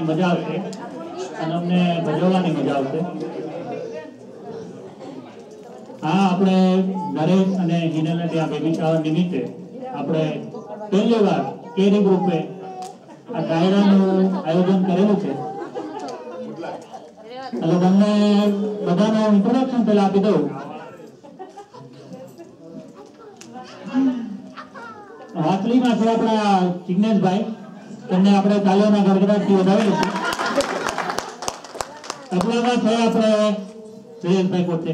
કરવાની મજા આવશે અને અમને ભજવવાની મજા આવશે. હા, આપણે નરેશ અને હિનલને ત્યાં બેબી શાવર નિમિત્તે આપણે પહેલી વાર કેરી ગ્રુપે આ ડાયરાનું આયોજન કરેલું છે. એટલે તમને બધાનું ઇન્ટ્રોડક્શન પહેલા આપી દઉં. હાથલીમાં છે આપણા જિગ્નેશભાઈ, તેમને આપણે તાલીઓના ગડગડાટથી વધાવેલું છે. તબલામાં છે આપણે જયેશભાઈ પોતે,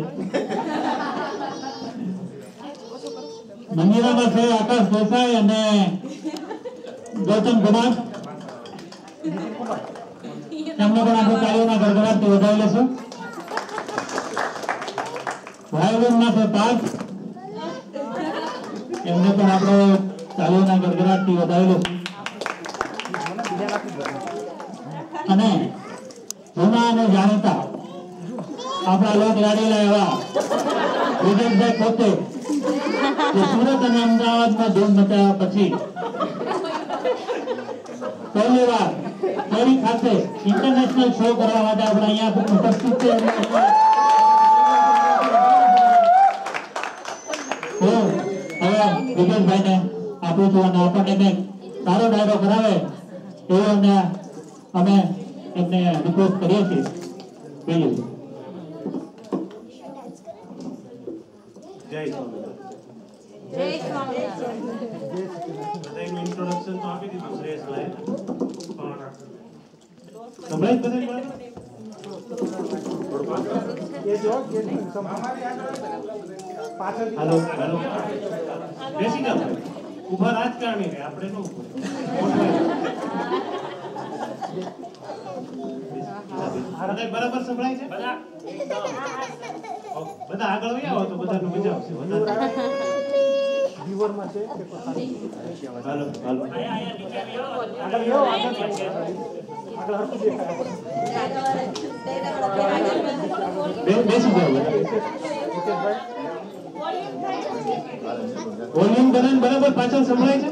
મંદિરામાં છે આકાશ દેસાઈ અને ગૌતમ કુમાર, તેમને પણ આપણે તાલીઓના ગડગડાટથી વધાવી લેશું. વાયોલિનમાં છે પાર્થ, એમને પણ આપણે તાલીઓના ગડગડાટથી વધાવી લેશું. અને જૂના અને જાણીતા આપણા લોક લાડીલા એવા વિજયભાઈ પોતે, જે સુરત અને અમદાવાદમાં ધૂમ મચાવ્યા પછી પહેલી વાર કેરી ખાતે ઇન્ટરનેશનલ શો કરવા માટે આપણે અહીંયા ઉપસ્થિત છે. હવે વિજયભાઈને આપું છું અને આપણને કંઈક સારો ડાયરો કરાવે એવો અમે એમને રિક્વેસ્ટ કરીએ છીએ. પેલું જય સ્વામિનારાયણ. ઇન્ટ્રોડક્શન તો આપી દીધું શ્રેયસભાઈ. સંભળાય બધા હેલો હેલો બેસી જાઓ. ઉભા રાજકારણી રે આપણે નો બરાબર સંભળાય છે બધા આગળ આવો તો બધાનું મજા આવશે. વ્યુઅરમાં છે કે હાલો હાલો આગળ હરખું દેખાય. બેસી જાઓ. વોલ્યુમ બરાબર પાછળ સંભળાય છે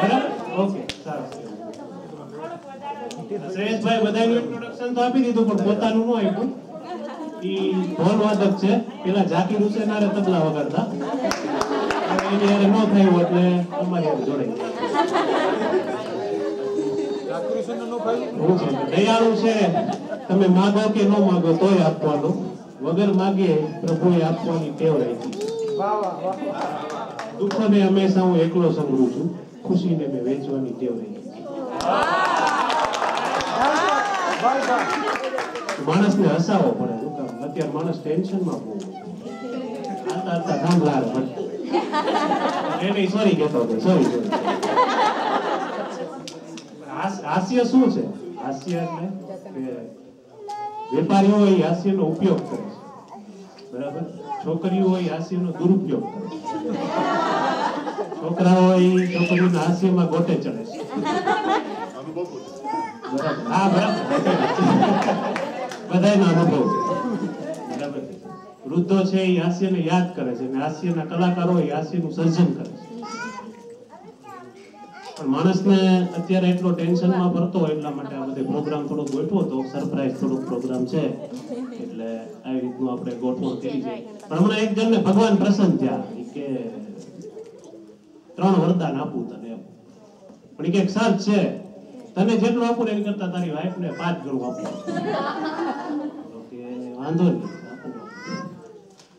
બરાબર? ઓકે, સારું. શ્રેયસભાઈ બધાનું ઇન્ટ્રોડક્શન તો આપી દીધું પણ પોતાનું ન આપ્યું. ઈ ઢોલ વાદક છે, પેલા ઝાકીર હુસેનારે તબલા વગાડતા, એની હારે ન થયું એટલે અમારી હારે જોડાઈ. દયાળુ છે, તમે માગો કે ન માગો તોય આપવાનું, વગર માગીએ પ્રભુએ આપવાની ટેવ રહી છે. દુઃખને હંમેશા હું એકલો સંભળું છું, ખુશીને મેં વેચવાની ટેવ રહી છે. માણસને હસાવવો પડે. અત્યારે માણસ ટેન્શનમાં બહુ હાલતા થાંભલા પડે. સોરી કહેતો હતો, સોરી. હાસ્ય શું છે? હાસ્ય એટલે વેપારીઓ એ હાસ્યનો ઉપયોગ કરે છે, બરાબર? છોકરીઓ એ હાસ્યનો દુરુપયોગ કરે છે, છોકરાઓ એ છોકરીઓના હાસ્યમાં ગોટે ચડે છે. હા, બરાબર. બધાનો અનુભવ છે, બરાબર? વૃદ્ધો છે એ હાસ્યને યાદ કરે છે અને હાસ્યના કલાકારો એ હાસ્યનું સર્જન કરે છે. પણ માણસને અત્યારે એટલો ટેન્શનમાં પડતો હોય એટલા માટે આ બધે પ્રોગ્રામ થોડોક ગોઠવો તો સરપ્રાઈઝ થોડોક પ્રોગ્રામ છે એટલે આવી રીતનું આપણે ગોઠવણ કરી છે. પણ હમણાં એક જણને ભગવાન પ્રસન્ન થયા કે 3 વરદાન આપું તને એમ. પણ કે સર્ચ છે, તને જેટલું આપું એની કરતા તારી વાઈફને 5 ગણું આપું. કે વાંધો નહીં,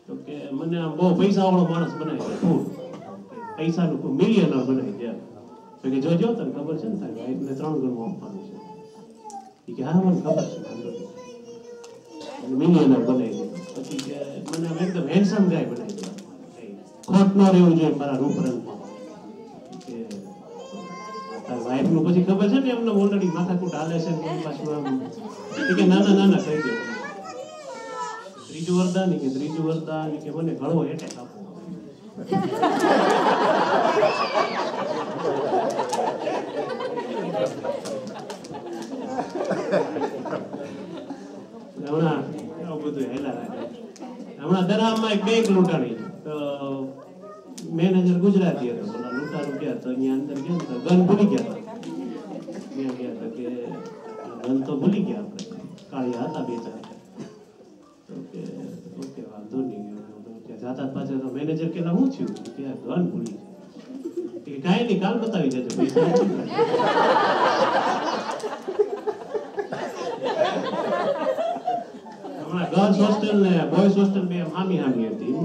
તો કે મને આમ બહુ પૈસાવાળો માણસ બનાવી દે, પૈસાનું મિલિયનર બનાવી દે. તો કે જોજો તને ખબર છે ને તારી વાઈફને 3 ગણું આપવાનું છે. કે હા મને ખબર છે, વાંધો નહીં. મિલિયનર બનાવી દે. પછી કે મને આમ એકદમ હેન્ડસમ ગાય બનાવી દે, ખોટ ન રહેવું જોઈએ મારા રૂપરંગમાં. કે તારી વાઈફનું પછી ખબર છે ને એમને ઓલરેડી માથાકૂટ હાલે છે ને પાછું આમ કે નાના કહી દે. ત્રીજું વરદાન કે મને ઘણો એટેક આપો. હમણાં દરામમાં એક બેંક લૂંટાણી, તો મેનેજર ગુજરાતી હતો, લૂંટારું ગયા તો અહીંયા અંદર ગયા તો ગન ભૂલી ગયા હતા. કે ગન તો ભૂલી ગયા આપણે, કાળિયા હતા 2-4. ઓકે ઓકે, વાંધો નહીં. જાતા પાછા તો મેનેજર કે હું થયું કે ગન ભૂલી કે કાંઈ નહીં, કાલ બતાવી જજો પૈસા. હમણાં ગર્લ્સ હોસ્ટેલ ને બોયઝ હોસ્ટેલ બે હામી હતી.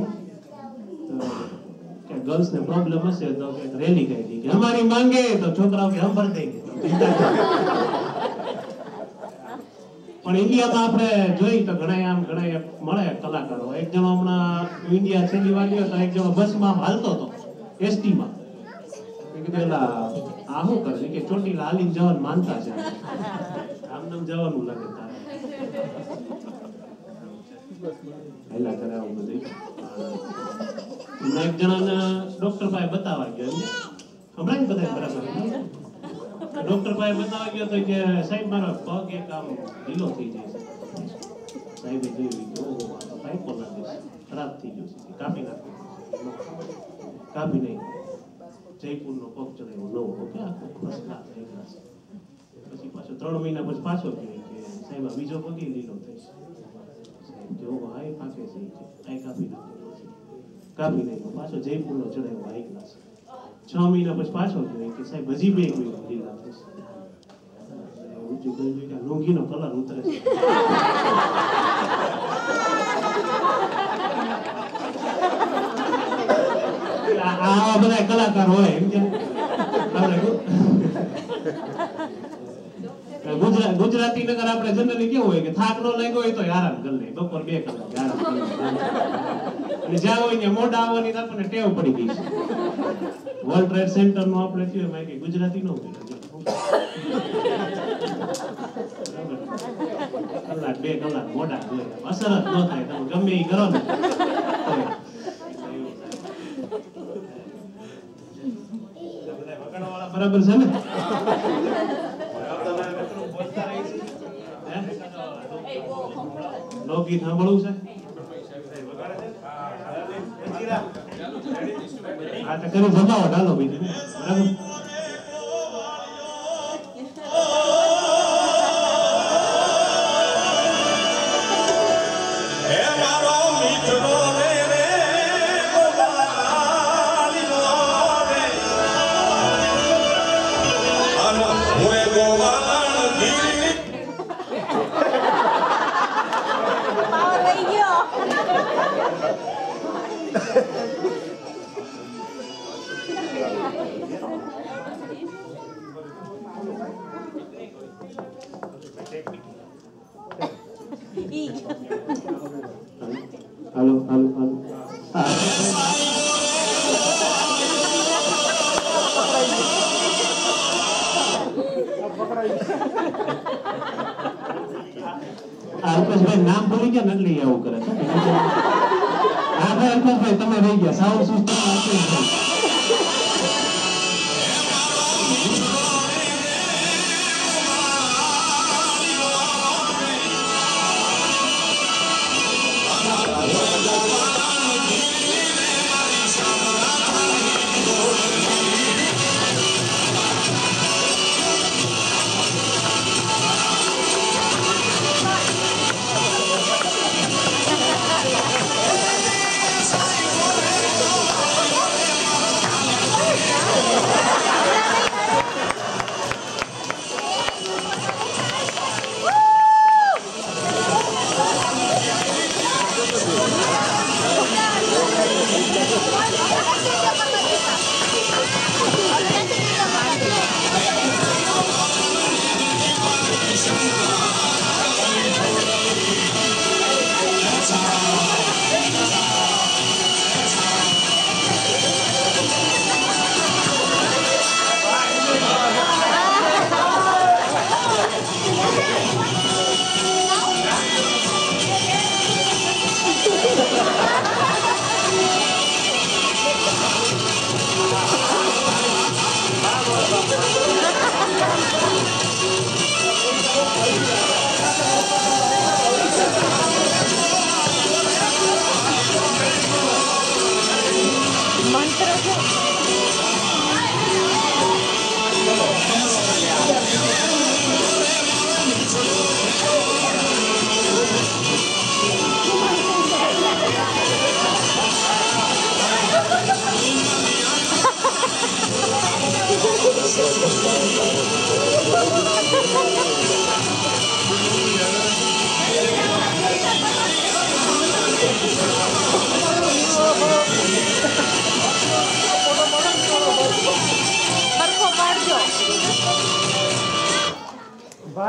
કે ગર્લ્સ ને પ્રોબ્લેમ હશે તો કે રેલી કાઢી કે અમારી માંગે તો છોકરાઓ કે હમ ભર દેંગે. પણ ઇન્ડિયામાં આપણે જોઈ તો ઘણા મળે કલાકારો. એક જણો હમણાં ઇન્ડિયા છેલ્લી વાર ગયો તો એક જણો બસમાં હાલતો હતો એસટીમાં. મેં કીધું એલા આ શું કરે કે ચોટીલા હાલીને જવાનું માનતા છે, આમ નામ જવાનું લાગે તારે. હેલા કરે આવું બધું. એક જણાને ડોક્ટર પાસે બતાવવા ગયો, હમણાં બધા બરાબર. ડોક્ટર પાસે બતાવવા ગયો તો કે સાહેબ મારો પગ એક આમ ઢીલો થઈ જાય છે. સાહેબે જોયું કે ઓહો આ તો પાઇપોલાઇટિસ ખરાબ થઈ ગયું છે, કાપી નાખો. કાપી નહીં, જયપુરનો પગ ચડાવ્યો નવો. ઓકે આખો ફર્સ્ટ ક્લાસ. પછી પાછો 3 મહિના પછી પાછો ગયો કે સાહેબ આ બીજો પગ લીલો થઈ છે. સાહેબ કે ઓહો આ પાકે છે, આ કાપી નાખો. કાપી નહીં, પાછો જયપુરનો ચડાવ્યો હાઈ ક્લાસ. 6 મહિના પછી પાછો ગયો કે સાહેબ હજી 2 મહિના લીલા થશે. ઊંચું કહ્યું કે લોંગીનો કલર ઉતરે છે. આવા બધા કલાકાર હોય એમ કે ગુજરાતી નગર આપણે જનરલી કેવું હોય કે થાક નો લાગ્યો હોય તો આરામ કરી લે, બપોર 2 કલાક આરામ કરી લે. અને જ્યાં હોય ત્યાં મોઢા આવવાની આપણને ટેવ પડી ગઈ છે. વર્લ્ડ ટ્રેડ સેન્ટર નું આપણે થયું એમાં કે ગુજરાતી નો હોય કલાક 2 કલાક મોઢા જોઈએ, અસર જ ન થાય. તમે ગમે એ કરો ને બરાબર છે ને. લોકગીત સાંભળવું છે? હા તો કરી જમાવો ડાલો બીજું બરાબર. હાલો હાલો હાલો. અલ્પેશભાઈ નામ ભૂલી ગયા ને એટલે આવું કરે છે. હા ભાઈ અલ્પેશભાઈ તમે રહી ગયા સાવ સુસ્ત. બહુ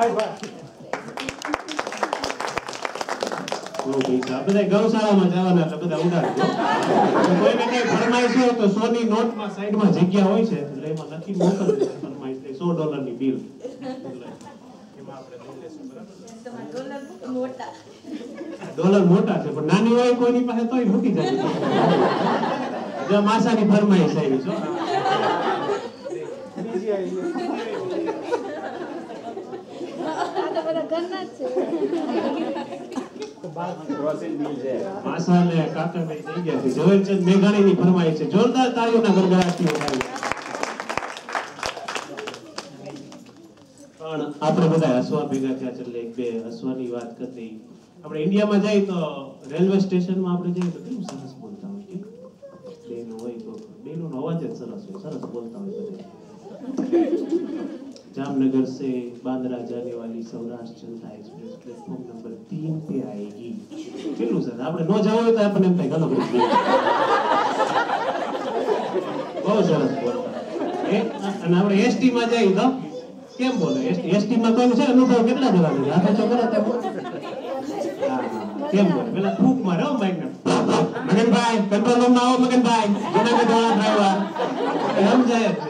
પૈસા બધા ગૌશાળામાં જવાના એટલે બધા ઉડાડજો. કોઈને કઈ ફરમાઈશ હોય તો 100 ની નોટમાં સાઈડમાં જગ્યા હોય છે એટલે એમાં લખી મોકલજો ફરમાઈશ $100 ની બિલ. એમાં આપણે લઈ લેશું બરાબર. ડોલર મોટા છે પણ નાની હોય કોઈની પાસે તોય મૂકી જાય. જો માસાની ફરમાઈશ આવી છો. માસા ને કાકા ભાઈ થઈ ગયા છે. ઝવેરચંદ મેઘાણીની ફરમાઈશ છે. જોરદાર તાળીઓના ગડગડાટથી વધાવી. પણ આપણે બધા હસવા ભેગા થયા છે એટલે એક બે હસવાની વાત કરી. આપણે ઇન્ડિયામાં જઈએ તો રેલવે સ્ટેશનમાં આપણે જઈએ તો કેવું સરસ બોલતા હોય કે બેનો હોય તો બેનોનો અવાજ જ સરસ હોય, સરસ બોલતા હોય બધા. जामनगर से बांद्रा जाने वाली Saurashtra Janata express platform number 3 पे आएगी. કેટલું સર આપણે નો જાવ તો આપણને એમ થાય ગલો કરી બહુ સરસ બોલતા. અને આપણે એસટી માં જઈએ તો કેમ બોલે? એસટી માં કોઈને છે અનુભવ કેટલા જણા છે? આપણે છોકરા તો કેમ બોલે? પેલા ફૂક મારે હો બાઈક ને. મગનભાઈ કંટ્રોલ રૂમ માં આવો મગનભાઈ. જૂનાગઢ વાળા ડ્રાઈવર એમ જાય છે.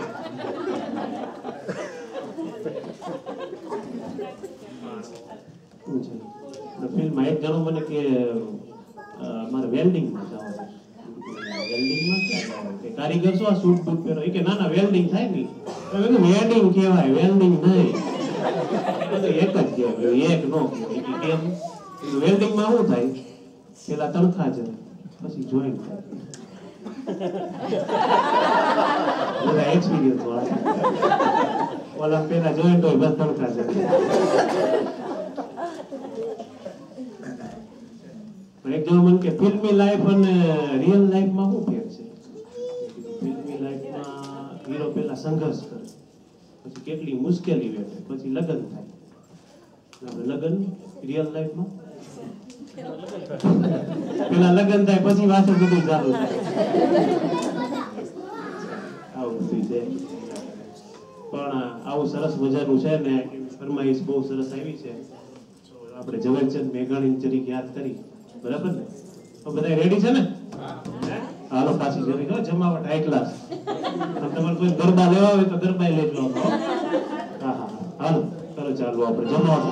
ફિલ્મમાં એક જણો મને કે મારે વેલ્ડિંગમાં જવાનું. વેલ્ડિંગમાં કે કારીગર છો આ સૂટ બૂટ પહેરો? કે ના ના વેલ્ડિંગ થાય ને. વેલ્ડિંગ કહેવાય, વેલ્ડિંગ નહીં. બધું એક જ કહેવાય, એક નો કહેવાય. કેમ? વેલ્ડિંગમાં શું થાય? પેલા તણખા છે પછી જોઈન્ટ થાય. બધા એક્સપિરિયન્સ વાળા. ઓલા પેલા જોઈન્ટ હોય બસ તણખા છે. એક જણ મને કે ફિલ્મી લાઈફ અને રિયલ લાઈફમાં શું ફેર છે? ફિલ્મી લાઈફમાં હીરો પેલા સંઘર્ષ કરે, પછી કેટલી મુશ્કેલી વેઠે, પછી લગ્ન થાય. લગ્ન રિયલ લાઈફમાં પેલા લગ્ન થાય પછી પાછું બધું ચાલુ થાય. આવું બધું છે. પણ આવું સરસ મજાનું છે ને ફરમાઈશ બહુ સરસ આવી છે. આપણે ઝવેરચંદ મેઘાણી તરીકે યાદ કરી. બરાબર ને? તો બધા રેડી છે ને? હાલો પાછી જરી જો જમાવટ હાઈ ક્લાસ. તમારે કોઈ ગરબા લેવા હોય તો ગરબા લેજો. હા હા હાલો ચલો ચાલો આપણે જમાવટ.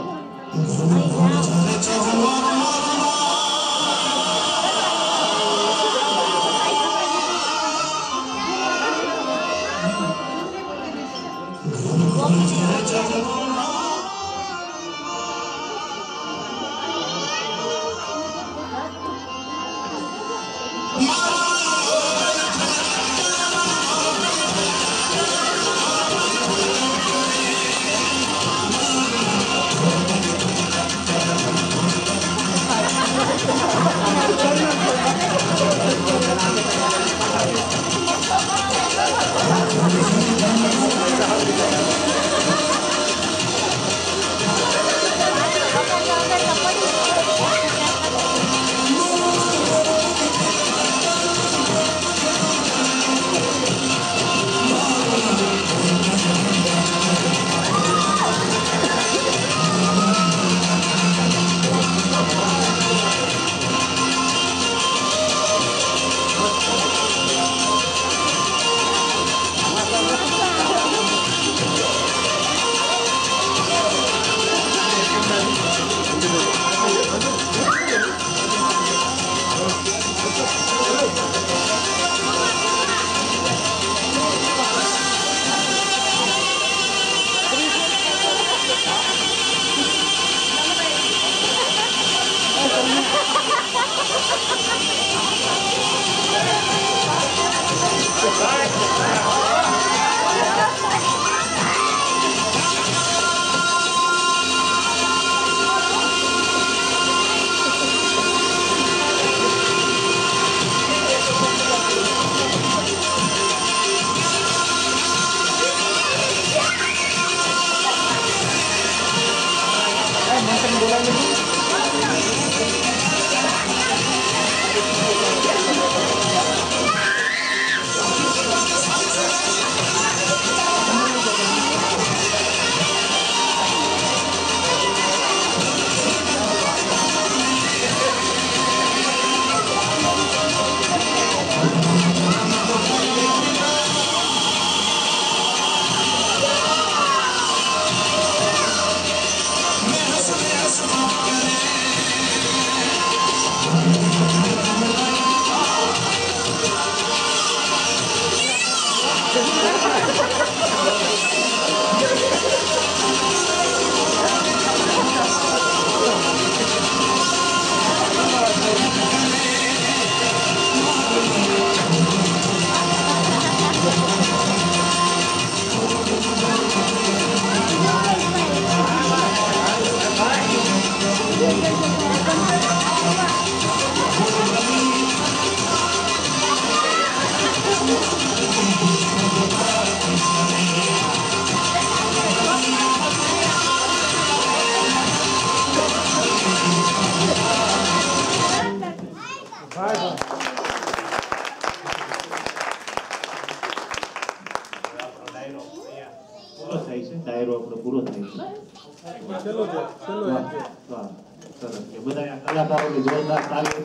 વાહ, સરસ. કે બધા કલાકારોની જોરદાર તાળી.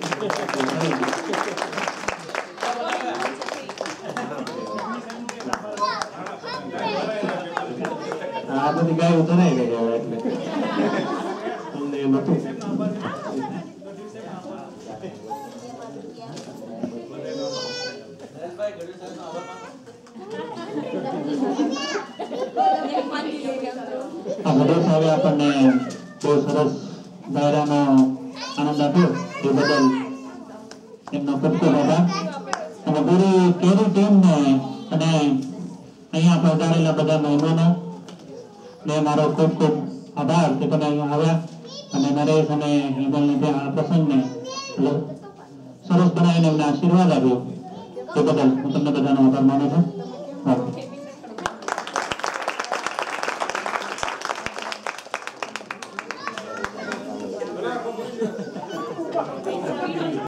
આ બધી ગાયો તરાઈ ગઈ હવે એટલે તમને એમ હતું. આ બધો હવે આપણને બહુ સરસ દાયરાનો આનંદ આપ્યો એ બદલ એમનો ખૂબ ખૂબ આભાર. અને પૂરી કેરી ટીમને અને અહીંયા પધારેલા બધા મહેમાનો ને મારો ખૂબ ખૂબ આભાર કે તમે અહીંયા આવ્યા અને નરેશ અને હિમલને ત્યાં આ પ્રસંગને સરસ બનાવીને એમને આશીર્વાદ આપ્યો એ બદલ હું તમને બધાનો આભાર માનું છું.